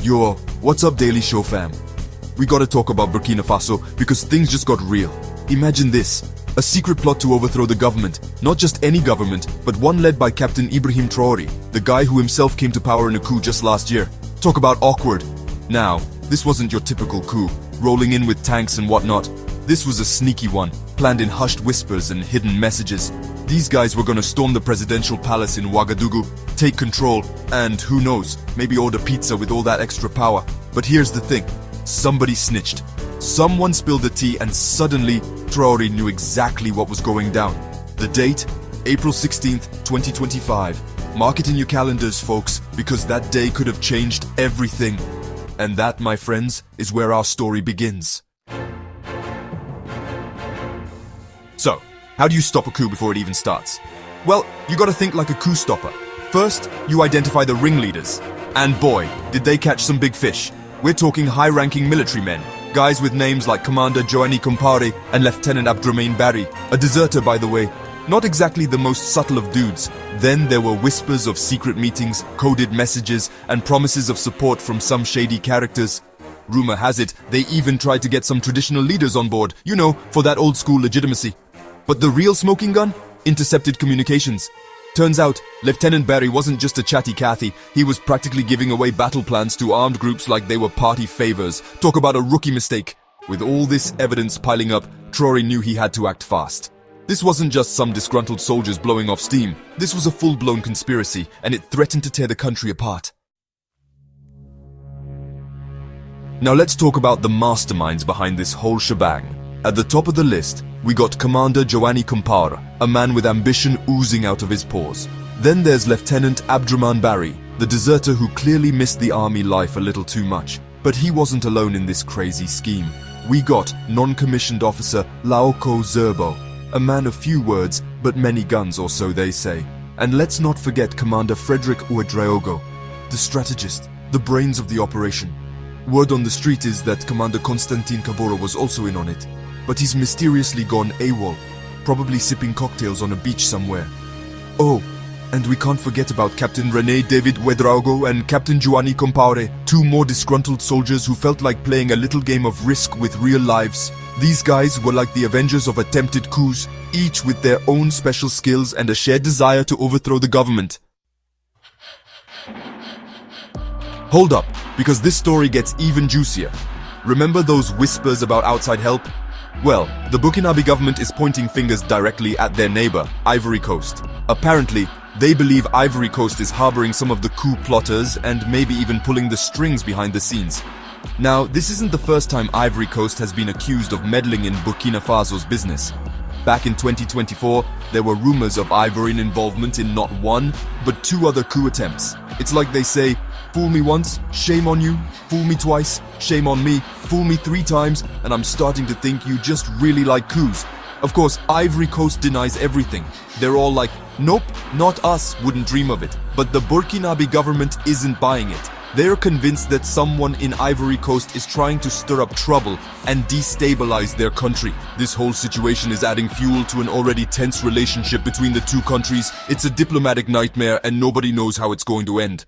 Yo, what's up Daily Show fam? We gotta talk about Burkina Faso because things just got real. Imagine this, a secret plot to overthrow the government. Not just any government, but one led by Captain Ibrahim Traoré, the guy who himself came to power in a coup just last year. Talk about awkward. Now, this wasn't your typical coup, rolling in with tanks and whatnot. This was a sneaky one, planned in hushed whispers and hidden messages. These guys were gonna storm the presidential palace in Ouagadougou, take control, and who knows, maybe order pizza with all that extra power. But here's the thing, somebody snitched. Someone spilled the tea and suddenly, Traoré knew exactly what was going down. The date? April 16th, 2025. Mark it in your calendars, folks, because that day could have changed everything. And that, my friends, is where our story begins. So, how do you stop a coup before it even starts? Well, you gotta think like a coup stopper. First, you identify the ringleaders. And boy, did they catch some big fish. We're talking high-ranking military men, guys with names like Commander Joanny Compaoré and Lieutenant Abdrahmane Barry, a deserter by the way. Not exactly the most subtle of dudes. Then there were whispers of secret meetings, coded messages, and promises of support from some shady characters. Rumor has it, they even tried to get some traditional leaders on board, you know, for that old-school legitimacy. But the real smoking gun? Intercepted communications. Turns out, Lieutenant Barry wasn't just a chatty Cathy, he was practically giving away battle plans to armed groups like they were party favors. Talk about a rookie mistake. With all this evidence piling up, Traoré knew he had to act fast. This wasn't just some disgruntled soldiers blowing off steam. This was a full-blown conspiracy, and it threatened to tear the country apart. Now let's talk about the masterminds behind this whole shebang. At the top of the list, we got Commander Joanny Compaoré, a man with ambition oozing out of his pores. Then there's Lieutenant Abdrahmane Barry, the deserter who clearly missed the army life a little too much. But he wasn't alone in this crazy scheme. We got non-commissioned officer Laoko Zerbo, a man of few words, but many guns, or so they say. And let's not forget Commander Frederick Ouedraogo, the strategist, the brains of the operation. Word on the street is that Commander Constantin Kabora was also in on it, but he's mysteriously gone AWOL, probably sipping cocktails on a beach somewhere. Oh, and we can't forget about Captain René David Ouedraogo and Captain Joanny Compaoré, two more disgruntled soldiers who felt like playing a little game of Risk with real lives. These guys were like the avengers of attempted coups, each with their own special skills and a shared desire to overthrow the government. Hold up, because this story gets even juicier. Remember those whispers about outside help? Well, the Burkinabe government is pointing fingers directly at their neighbor, Ivory Coast. Apparently, they believe Ivory Coast is harboring some of the coup plotters and maybe even pulling the strings behind the scenes. Now, this isn't the first time Ivory Coast has been accused of meddling in Burkina Faso's business. Back in 2024, there were rumors of Ivorian involvement in not one, but two other coup attempts. It's like they say, fool me once, shame on you, fool me twice, shame on me, fool me 3 times, and I'm starting to think you just really like coups. Of course, Ivory Coast denies everything. They're all like, nope, not us, wouldn't dream of it. But the Burkinabe government isn't buying it. They're convinced that someone in Ivory Coast is trying to stir up trouble and destabilize their country. This whole situation is adding fuel to an already tense relationship between the two countries. It's a diplomatic nightmare and nobody knows how it's going to end.